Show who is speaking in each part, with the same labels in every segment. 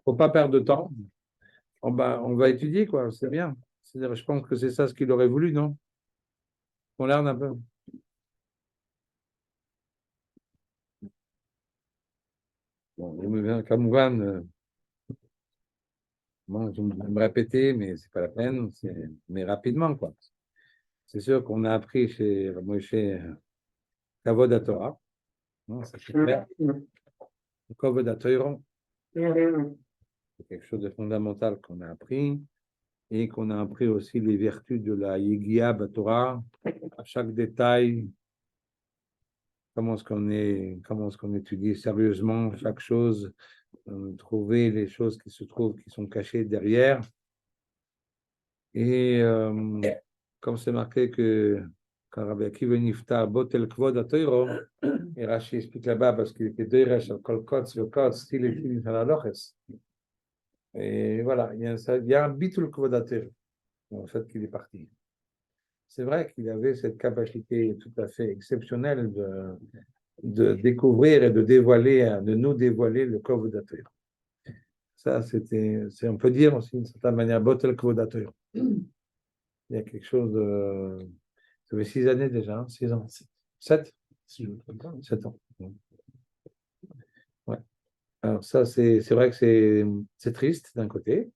Speaker 1: faut pas perdre de temps. On va étudier, quoi, c'est bien. C'est-à-dire, je pense que c'est ça ce qu'il aurait voulu, non? On l'air un peu. Bon, Kamouvan, bon, je vais me répéter, mais c'est pas la peine, mais rapidement, quoi. C'est sûr qu'on a appris chez Moshe Kavod HaTorah, non, ça c'est clair. Le Kavod HaTorah, c'est quelque chose de fondamental qu'on a appris et qu'on a appris aussi les vertus de la Yegiya Torah, à chaque détail, comment est-ce qu'on étudie sérieusement chaque chose, trouver les choses qui se trouvent, qui sont cachées derrière. Et comme c'est marqué que quand Rabbi Akiva Nifta, Botel Kvod HaTorah, et Rashi explique là-bas parce qu'il était Deiresh al Kol Kotz, le Kotz, style et Tilim Halaloches. Et voilà, il y a un Bitul Kvod HaTorah, en fait, qu'il est parti. C'est vrai qu'il avait cette capacité tout à fait exceptionnelle de découvrir et de dévoiler, de nous dévoiler le Kvod HaTorah. Ça, on peut dire aussi d'une certaine manière, Botel Kvod HaTorah. Il y a quelque chose de. Ça fait 6 années déjà, 6 ans. 7 si je ne me trompe pas. 7 ans. Ouais. Alors, ça, c'est vrai que c'est triste d'un côté.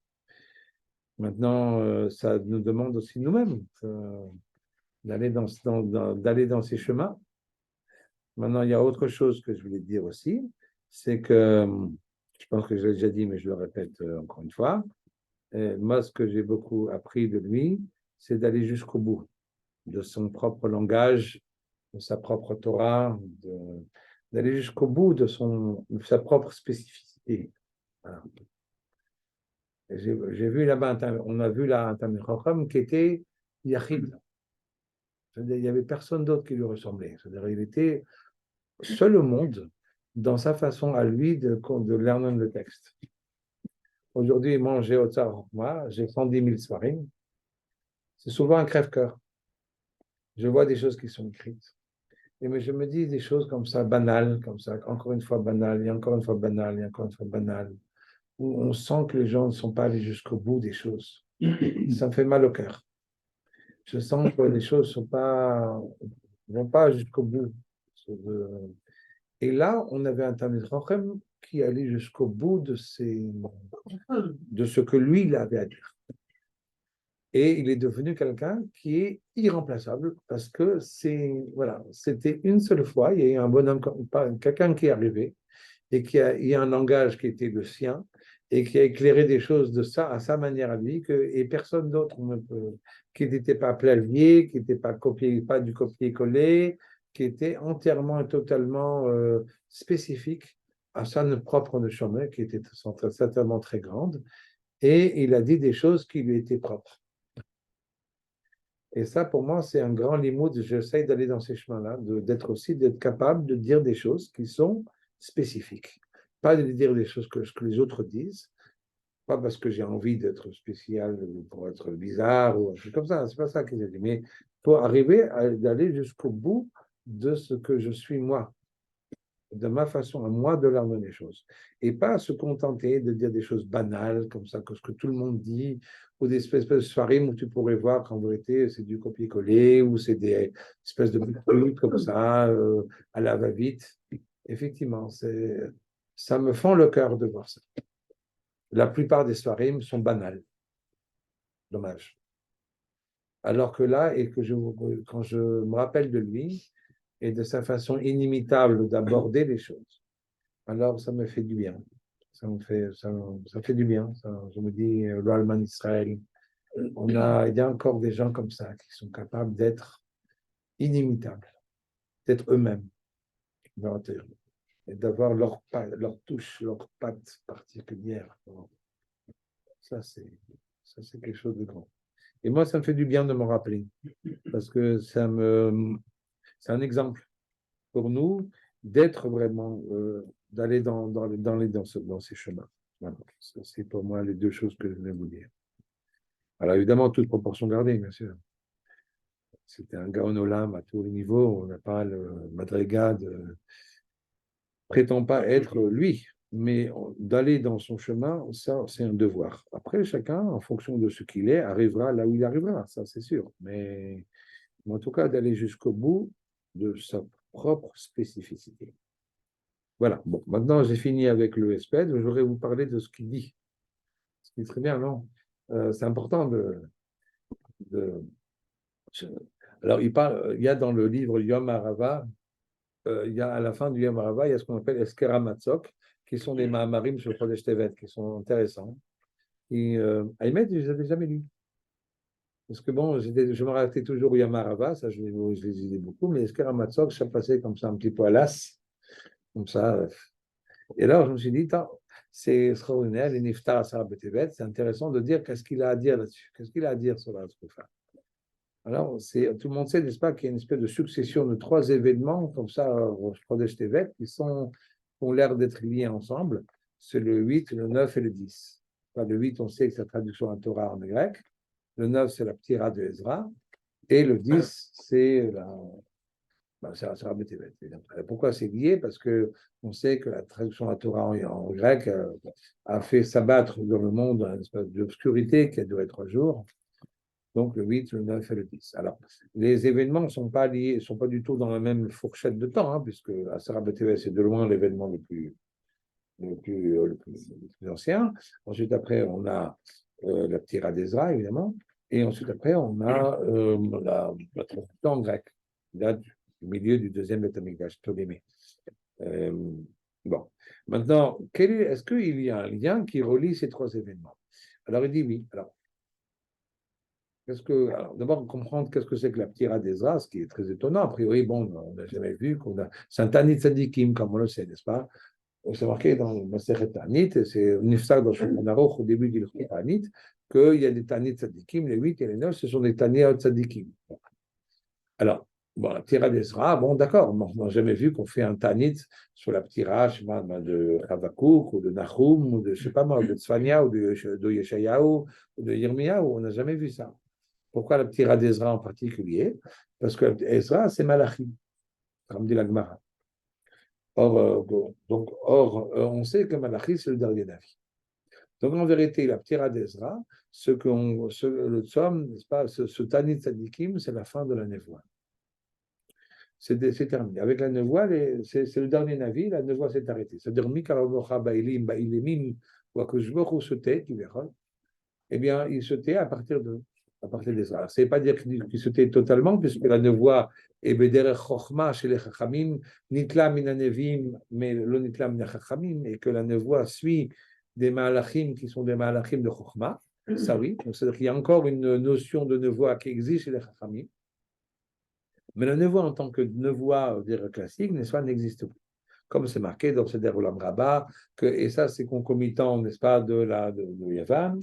Speaker 1: Maintenant, ça nous demande aussi nous-mêmes d'aller d'aller dans ces chemins. Maintenant, il y a autre chose que je voulais te dire aussi, c'est que, je pense que je l'ai déjà dit, mais je le répète encore une fois, moi, ce que j'ai beaucoup appris de lui, c'est d'aller jusqu'au bout de son propre langage, de sa propre Torah, d'aller jusqu'au bout de sa propre spécificité. Voilà. J'ai vu là-bas, on a vu là un Talmid Chacham qui était Yachid. C'est-à-dire, il n'y avait personne d'autre qui lui ressemblait. C'est-à-dire, il était seul au monde dans sa façon à lui de lerner le texte. Aujourd'hui, moi, j'ai Otsar Chokma, j'ai 110 000 svarim. C'est souvent un crève-cœur. Je vois des choses qui sont écrites. Mais je me dis des choses comme ça, banales, comme ça, encore une fois banales, et encore une fois banales, et encore une fois banales, où on sent que les gens ne sont pas allés jusqu'au bout des choses. Ça me fait mal au cœur. Je sens que les choses ne vont pas jusqu'au bout. Et là, on avait un Talmid Chacham qui allait jusqu'au bout de ce que lui, il avait à dire. Et il est devenu quelqu'un qui est irremplaçable parce que c'était une seule fois, il y a eu un bonhomme, quelqu'un qui est arrivé et il y a un langage qui était le sien et qui a éclairé des choses de ça à sa manière à lui et personne d'autre qui n'était pas Plelvier, qui n'était pas du copier-coller, qui était entièrement et totalement spécifique à sa propre neshama, qui était certainement très grande, et il a dit des choses qui lui étaient propres. Et ça, pour moi, c'est un grand limoud. J'essaie d'aller dans ces chemins-là, d'être capable de dire des choses qui sont spécifiques. Pas de dire des choses que les autres disent, pas parce que j'ai envie d'être spécial ou pour être bizarre ou un truc comme ça. C'est pas ça qu'ils ont dit. Mais pour arriver d'aller jusqu'au bout de ce que je suis moi, de ma façon à moi de leur donner les choses. Et pas se contenter de dire des choses banales comme ça, que ce que tout le monde dit, ou des espèces de soirées où tu pourrais voir qu'en vérité c'est du copier-coller, ou c'est des espèces de trucs comme ça, à la va-vite. Effectivement, ça me fend le cœur de voir ça. La plupart des soirées sont banales. Dommage. Alors que là, quand je me rappelle de lui et de sa façon inimitable d'aborder les choses, alors ça me fait du bien. Ça fait du bien. Je me dis, l'Allemagne Israël, il y a encore des gens comme ça qui sont capables d'être inimitables, d'être eux-mêmes, et d'avoir leur touche, leur patte particulière. Ça, c'est quelque chose de grand. Et moi, ça me fait du bien de m'en rappeler, parce que c'est un exemple pour nous d'être vraiment, d'aller dans ces chemins. Voilà. C'est pour moi les deux choses que je voulais vous dire. Alors évidemment, toute proportion gardée, bien sûr. C'était un Gaon Olam à tous les niveaux. On n'a pas le Madriga prétend pas être lui. mais d'aller dans son chemin, ça, c'est un devoir. Après, chacun, en fonction de ce qu'il est, arrivera là où il arrivera, ça, c'est sûr. Mais en tout cas, d'aller jusqu'au bout de sa propre spécificité. Voilà. Bon, maintenant, j'ai fini avec le SPED. Je voudrais vous parler de ce qu'il dit. Ce qui est très bien, non? C'est important de- Alors, il y a dans le livre Yom Arava, il y a à la fin du Yom Arava, il y a ce qu'on appelle Eskera Matzok, qui sont des Mahamarim sur le Chodesh Tevet, qui sont intéressants. Et Ahmed, je ne les avais jamais lus. Parce que bon, je me ratais toujours Yom Arava, ça je les lisais beaucoup, mais Eskera Matzok, ça passait comme ça un petit peu à l'as, comme ça. Et là, je me suis dit, c'est extraordinaire, les Niftar à Sarah Betevet, c'est intéressant de dire qu'est-ce qu'il a à dire là-dessus, qu'est-ce qu'il a à dire sur la Tzoufa. Alors, tout le monde sait, n'est-ce pas, qu'il y a une espèce de succession de 3 événements, comme ça, au Chodesh Tevet, qui ont l'air d'être liés ensemble. C'est le 8, le 9 et le 10. Enfin, le 8, on sait que c'est la traduction en Torah en grec. Le 9, c'est la Ptira de Ezra. Et le 10, c'est la Sarah Betevet. Pourquoi c'est lié? Parce qu'on sait que la traduction de la Torah en grec a fait s'abattre dans le monde une espèce d'obscurité qui a duré 3 jours. Donc le 8, le 9 et le 10. Alors, les événements ne sont pas liés, sont pas du tout dans la même fourchette de temps, hein, puisque Asara BTV, c'est de loin l'événement le plus ancien. Ensuite, après, on a la Ptira d'Ezra, évidemment. Et ensuite, après, on a la traduction en grec, qui date du milieu du deuxième Beth Amikdash, Ptolémée. Euh, bon. Maintenant, est-ce qu'il y a un lien qui relie ces 3 événements? Alors, il dit oui. Alors, alors, d'abord, comprendre qu'est-ce que c'est que la Ptira d'Ezra, ce qui est très étonnant. A priori, bon, on n'a jamais vu c'est un Tanit Tzadikim, comme on le sait, n'est-ce pas? C'est marqué dans le Masechet Tanit, c'est Nifsar dans Shulchan Aruch au début du Tanit, qu'il y a des Tanit Tzadikim, les 8 et les 9, ce sont des Tanit Tzadikim. Alors, bon, la Ptira d'Ezra, bon, d'accord, on n'a jamais vu qu'on fait un Tanit sur la Ptira, je sais pas, de Havakouk, ou de Nahum, ou de, je sais pas moi, de Tzfania, ou de Yeshayahu, ou de Yirmiyahu, on n'a jamais vu ça. Pourquoi la Ptira d'Ezra en particulier? Parce que Ezra, c'est Malachi, comme dit la Gemara. On sait que Malachi, c'est le dernier Navi. Donc, en vérité, la Ptira d'Ezra, le Tzom, n'est-ce pas, ce Tanit Tzadikim, c'est la fin de la Névoie. C'est terminé. Avec la Névoie, c'est le dernier Navi, la Névoie s'est arrêtée. C'est-à-dire, Mikaronocha Ba'ilim, Ba'ilemim, Wakushbochu se tait, tu verras. Eh bien, il se tait à partir des arts. Ce n'est pas dire qu'il se tait totalement, puisque la nevoie est Bederech Chochma chez les Chachamim, Nitla Minanevim, mais le Nitla Minachachamim, et que la nevoie suit des Malachim qui sont des Malachim de Chochma. Ça oui, c'est-à-dire qu'il y a encore une notion de nevoie qui existe chez les Chachamim. Mais la nevoie en tant que nevoie classique, n'est-ce pas, n'existe plus. Comme c'est marqué dans Seder Olam Rabbah, et ça c'est concomitant, n'est-ce pas, de Yavan,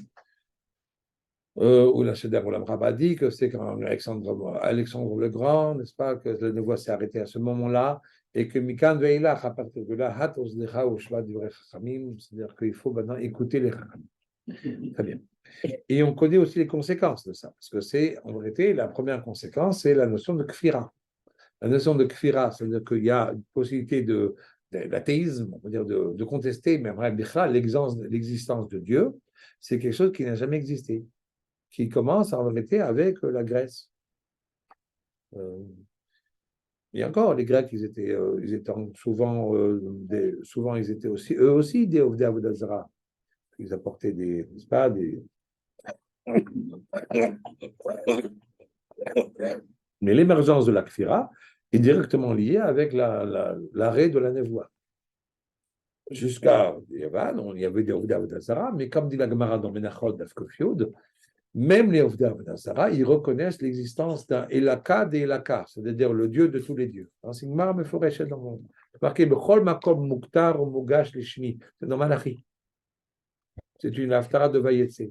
Speaker 1: où la Seder Olam Rabbah dit que c'est quand Alexandre le Grand, n'est-ce pas, que la nevoie s'est arrêtée à ce moment-là, et que Mikan Veilach, à partir de là, Hatos Decha Ushva Divrei Chachamim, c'est-à-dire qu'il faut maintenant écouter les Chachamim. Très bien. Et on connaît aussi les conséquences de ça, parce que c'est, en vérité, la première conséquence, c'est la notion de Kfira. La notion de Kfira, c'est-à-dire qu'il y a une possibilité d'athéisme, on va dire de contester, mais l'existence de Dieu, c'est quelque chose qui n'a jamais existé, qui commence en vérité avec la Grèce. Et encore, les Grecs, ils étaient souvent, ils étaient aussi, eux aussi, des Ovdei Avodah Zarah. Ils apportaient n'est-ce pas, Mais l'émergence de la Kfira est directement liée avec l'arrêt de la névoie. Jusqu'à Yavan, il y avait des Ovdei Avodah Zarah, mais comme dit la Gemara dans Menachot d'Afkofiod, même les Ovdei Avodah Zarah, ils reconnaissent l'existence d'un Elaka des Elaka, c'est-à-dire le Dieu de tous les dieux. C'est Gemara Meforeshet dans le monde. C'est marqué Bechol Makom Muktar ou Mugash Lishmi. C'est dans Malachi. C'est une haftara de Vayetse.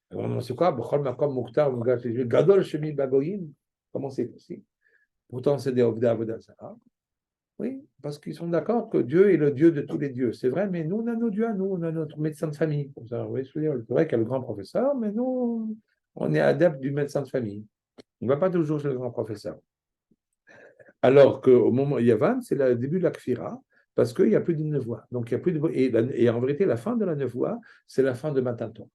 Speaker 1: C'est quoi Bechol Makom Muktar ou Mugash Lishmi. Gadol Shemi Bagoyim. Comment c'est possible? Pourtant, c'est des Ovdei Avodah Zarah. Oui, parce qu'ils sont d'accord que Dieu est le Dieu de tous les dieux. C'est vrai, mais nous, on a nos dieux à nous, on a notre médecin de famille. Comme ça, oui, c'est vrai qu'il y a le grand professeur, mais nous, on est adepte du médecin de famille. On ne va pas toujours chez le grand professeur. Alors qu'au moment Yavan, c'est le début de la Kfira, parce qu'il n'y a plus de nevoie. Donc, il y a plus de... et en vérité, la fin de la nevoie, c'est la fin de Matan Torah.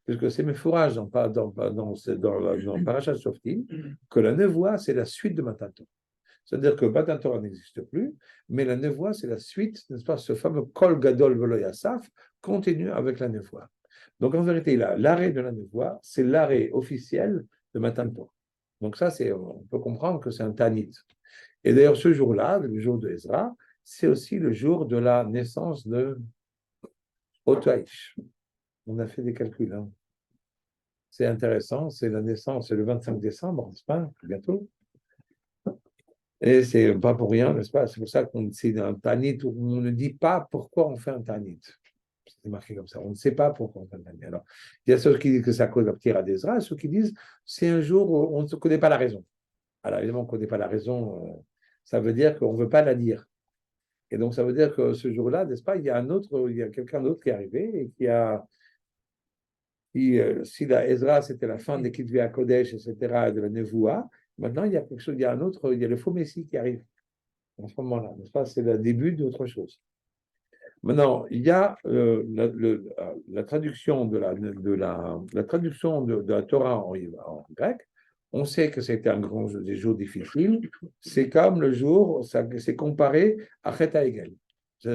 Speaker 1: Puisque c'est mes fourrages dans Parashat Shoftim, que la nevoie, c'est la suite de Matan Torah. C'est-à-dire que Matan Torah n'existe plus, mais la nevoie, c'est la suite, n'est-ce pas, ce fameux Kol Gadol Velo Yasaf continue avec la nevoie. Donc en vérité, l'arrêt de la nevoie, c'est l'arrêt officiel de Matan Torah. Donc ça, on peut comprendre que c'est un Tanit. Et d'ailleurs, ce jour-là, le jour de Ezra, c'est aussi le jour de la naissance de Otaïch. On a fait des calculs. Hein. C'est intéressant, c'est la naissance, c'est le 25 décembre, n'est-ce pas, bientôt. Et c'est pas pour rien, n'est-ce pas? C'est pour ça qu'on c'est un tanit où on ne dit pas pourquoi on fait un tanit. C'est marqué comme ça. On ne sait pas pourquoi on fait un tanit. Alors, il y a ceux qui disent que c'est à cause de la petite d'Ezra, et ceux qui disent c'est un jour où on ne connaît pas la raison. Alors, évidemment, on ne connaît pas la raison. Ça veut dire qu'on ne veut pas la dire. Et donc, ça veut dire que ce jour-là, n'est-ce pas, il y a quelqu'un d'autre qui est arrivé et qui a. Si la Ezra, c'était la fin des Kitvé à Kodesh, etc., de la Nevoua, maintenant, il y a quelque chose, il y a un autre, il y a le faux Messie qui arrive. En ce moment-là, n'est-ce pas? C'est le début d'autre chose. Maintenant, il y a la traduction la traduction de la Torah en grec. On sait que c'était des jours difficiles. C'est comme le jour, c'est comparé à Chet HaEgel.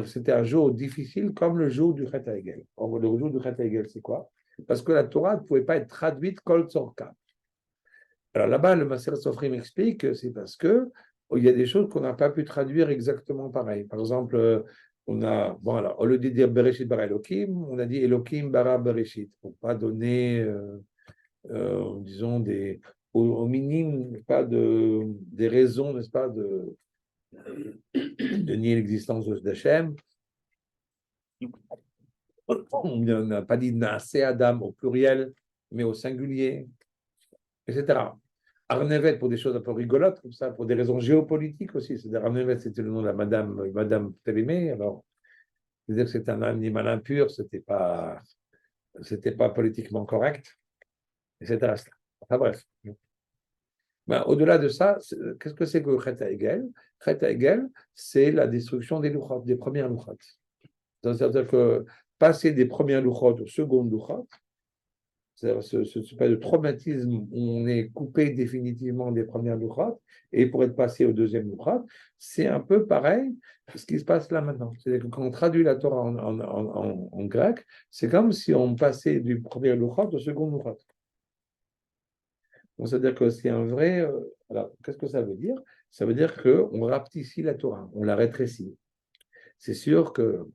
Speaker 1: C'était un jour difficile comme le jour du Chet HaEgel. Le jour du Chet HaEgel, c'est quoi? Parce que la Torah ne pouvait pas être traduite Kol Tzorka. Alors là-bas, le Maser Sofrim explique que c'est parce que il y a des choses qu'on n'a pas pu traduire exactement pareil. Par exemple, on a, bon alors, au lieu de dire Bereshit bara Elohim, on a dit Elohim bara Bereshit, pour pas donner, disons, au minimum, pas des raisons, n'est-ce pas, de nier l'existence d'Hachem. On n'a pas dit Naase Adam au pluriel, mais au singulier, etc. Arnevet pour des choses un peu rigolotes, comme ça, pour des raisons géopolitiques aussi. C'est-à-dire, Arnevet, c'était le nom de la Madame Ptolémée. Alors, c'est-à-dire que c'était un animal impur, c'était pas politiquement correct, etc. Enfin bref. Ben, au-delà de ça, qu'est-ce que c'est que Chet HaEgel? Chet HaEgel, c'est la destruction des louchot, des premières louchot. C'est-à-dire que passer des premières louchot aux secondes louchot, c'est-à-dire ce pas de traumatisme où on est coupé définitivement des premières louchot, et pour être passé au deuxième louchot, c'est un peu pareil ce qui se passe là maintenant. C'est-à-dire que quand on traduit la Torah en grec, c'est comme si on passait du premier louchot au second louchot. Donc, c'est-à-dire que c'est un vrai. Alors, qu'est-ce que ça veut dire? Ça veut dire qu'on rapetissait la Torah, on la rétrécit. C'est sûr que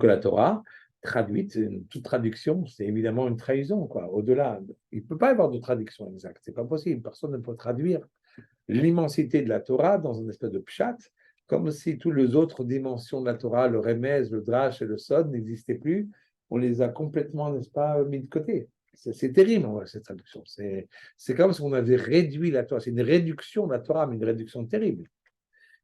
Speaker 1: la Torah, traduite, toute traduction, c'est évidemment une trahison, quoi. Au-delà, il ne peut pas y avoir de traduction exacte, c'est pas possible. Personne ne peut traduire l'immensité de la Torah dans une espèce de pshat, comme si toutes les autres dimensions de la Torah, le remez, le drash et le sod n'existaient plus. On les a complètement, n'est-ce pas, mis de côté. C'est terrible, cette traduction. C'est comme si on avait réduit la Torah. C'est une réduction de la Torah, mais une réduction terrible.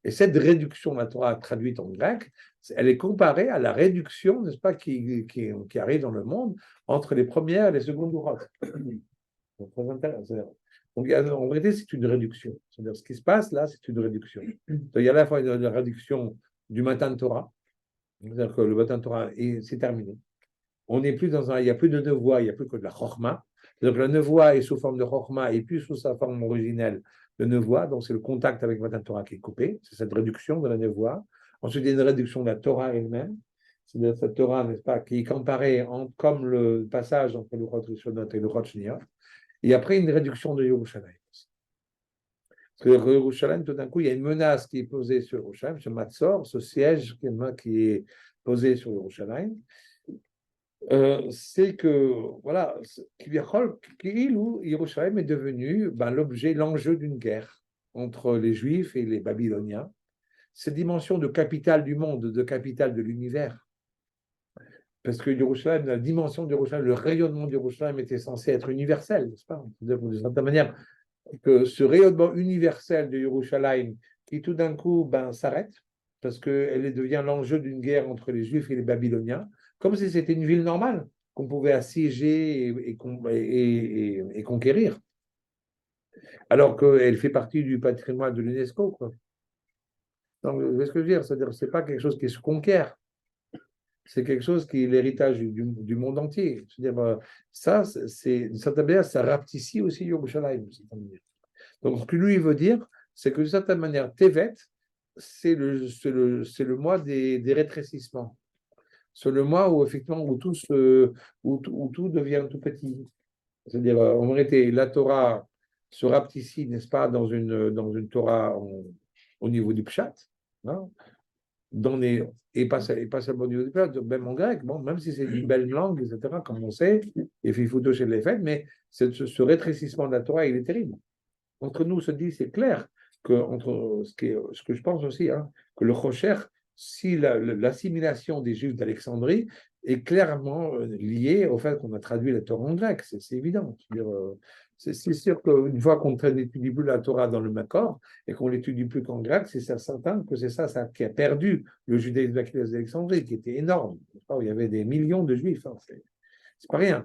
Speaker 1: Et cette réduction de la Torah traduite en grec, elle est comparée à la réduction, n'est-ce pas, qui arrive dans le monde entre les premières et les secondes ourotes. Donc, très intéressant. Donc, en vérité, c'est une réduction. C'est-à-dire, ce qui se passe là, c'est une réduction. Il y a à la fois une réduction du matin de Torah, c'est-à-dire que le matin de Torah, c'est terminé. On n'est plus il n'y a plus de nevoie, il n'y a plus que de la chorma. Donc, la nevoie est sous forme de chorma et plus sous sa forme originelle de nevoie. Donc, c'est le contact avec le matin de Torah qui est coupé. C'est cette réduction de la nevoie. Ensuite, il y a une réduction de la Torah elle-même. C'est-à-dire cette Torah, n'est-ce pas, qui est comparée comme le passage entre le Chot Rishonot et le Chot Shniyot. Et après, une réduction de Yerushalayim. Parce que Yerushalayim, tout d'un coup, il y a une menace qui est posée sur Yerushalayim, ce Matzor, ce siège qui est posé sur Yerushalayim. C'est que, voilà, Yerushalayim est devenu l'objet, l'enjeu d'une guerre entre les Juifs et les Babyloniens. Cette dimension de capitale du monde, de capitale de l'univers. Parce que Yerushalayim, la dimension de Yerushalayim, le rayonnement de Yerushalayim était censé être universel, n'est-ce pas? De certaine manière, que ce rayonnement universel de Yerushalayim, qui tout d'un coup s'arrête, parce qu'elle devient l'enjeu d'une guerre entre les Juifs et les Babyloniens, comme si c'était une ville normale qu'on pouvait assiéger et conquérir, alors qu'elle fait partie du patrimoine de l'UNESCO, quoi. Donc, vous voyez ce que je veux dire? C'est-à-dire que ce n'est pas quelque chose qui se conquiert, c'est quelque chose qui est l'héritage du monde entier. C'est-à-dire, ça, c'est, d'une certaine manière, ça rapetit aussi Yerushalayim, d'une certaine manière. Donc, ce que lui veut dire, c'est que d'une certaine manière, Tevet, c'est le mois des rétrécissements. C'est le mois où, effectivement, où tout devient tout petit. C'est-à-dire, en réalité, la Torah se rapetit, n'est-ce pas, dans une Torah au niveau du Pshat, hein, et pas seulement au niveau du Pshat, même en grec, bon, même si c'est une belle langue, etc., comme on sait, et Fifuto chez les fêtes, mais ce rétrécissement de la Torah, il est terrible. Entre nous, se dit, c'est clair, ce que je pense aussi, hein, que le Rocher, si l'assimilation des Juifs d'Alexandrie est clairement liée au fait qu'on a traduit la Torah en grec, c'est évident. C'est sûr qu'une fois qu'on n'étudie plus la Torah dans le Makor et qu'on l'étudie plus qu'en grec, c'est certain que c'est ça qui a perdu le judaïsme d'Alexandrie, qui était énorme. Il y avait des millions de Juifs, hein, c'est pas rien.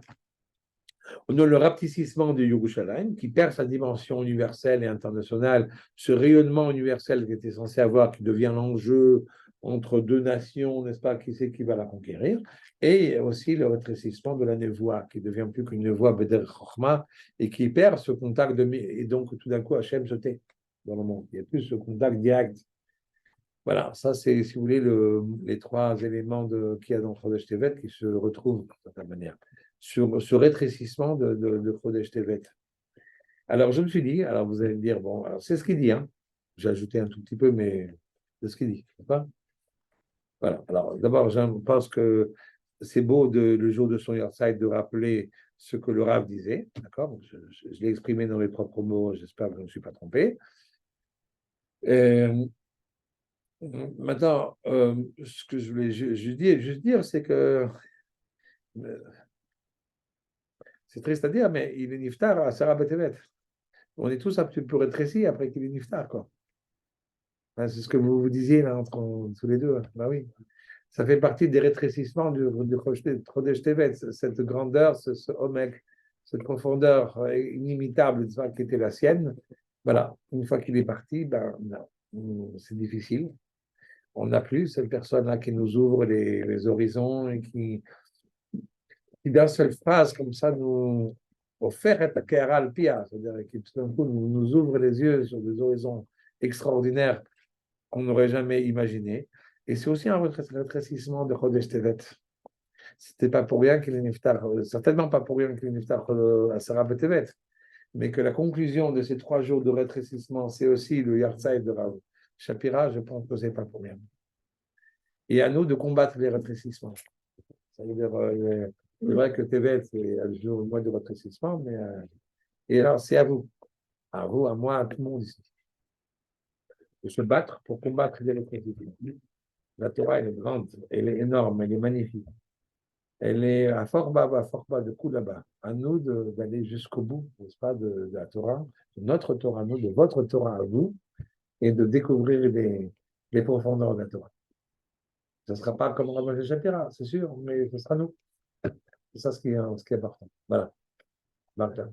Speaker 1: On a le rapetissement de Yerushalayim qui perd sa dimension universelle et internationale, ce rayonnement universel qui était censé avoir, qui devient l'enjeu entre deux nations, n'est-ce pas, qui c'est qui va la conquérir, et aussi le rétrécissement de la névoie, qui devient plus qu'une névoie Beder Chochma, et qui perd ce contact, et donc tout d'un coup Hachem se tait dans le monde. Il n'y a plus ce contact direct. Voilà, ça c'est, si vous voulez, les trois éléments qu'il y a dans Chodesh Tevet qui se retrouvent de certaine manière sur ce rétrécissement de Chodesh Tevet. Alors je me suis dit, alors vous allez me dire, bon, alors c'est ce qu'il dit, hein. J'ai ajouté un tout petit peu, mais c'est ce qu'il dit, pas? Voilà, alors d'abord, je pense que c'est beau le jour de son Yortzeit de rappeler ce que le Rav disait, d'accord? Je l'ai exprimé dans mes propres mots, j'espère que je ne me suis pas trompé. Maintenant, ce que je voulais juste dire, c'est que c'est triste à dire, mais il est niftar à Sarah Betevet. On est tous un petit peu rétrécis après qu'il est niftar, quoi. Hein, c'est ce que vous disiez là entre tous les deux. Bah oui, ça fait partie des rétrécissements du Chodesh Tevet, cette grandeur, ce omek, cette profondeur inimitable qui était la sienne. Voilà, une fois qu'il est parti, ben, c'est difficile. On n'a plus cette personne-là qui nous ouvre les horizons et qui d'une seule phrase comme ça nous offert à Kéral Pia, c'est-à-dire qui tout d'un coup nous ouvre les yeux sur des horizons extraordinaires qu'on n'aurait jamais imaginés. Et c'est aussi un rétrécissement de Chodesh Tevet. C'était pas pour rien qu'il est niftar, certainement pas pour rien qu'il est niftar à Sarah Betevet, mais que la conclusion de ces 3 jours de rétrécissement, c'est aussi le Yartzeit de Rav Shapira, je pense que c'est pas pour rien. Et à nous de combattre les rétrécissements. Ça veut dire, c'est vrai que Tevet, c'est le mois de rétrécissement, mais et alors c'est à vous, à moi, à tout le monde ici, de se battre pour combattre les rétrécissements. La Torah, elle est grande, elle est énorme, elle est magnifique. Elle est à fort bas, de coup là-bas. À nous d'aller jusqu'au bout, n'est-ce pas, de la Torah, de notre Torah, nous, de votre Torah à vous, et de découvrir les profondeurs de la Torah. Ce ne sera pas comme Rav Shapira, c'est sûr, mais ce sera nous. C'est ça ce qui est important. Voilà. Martin.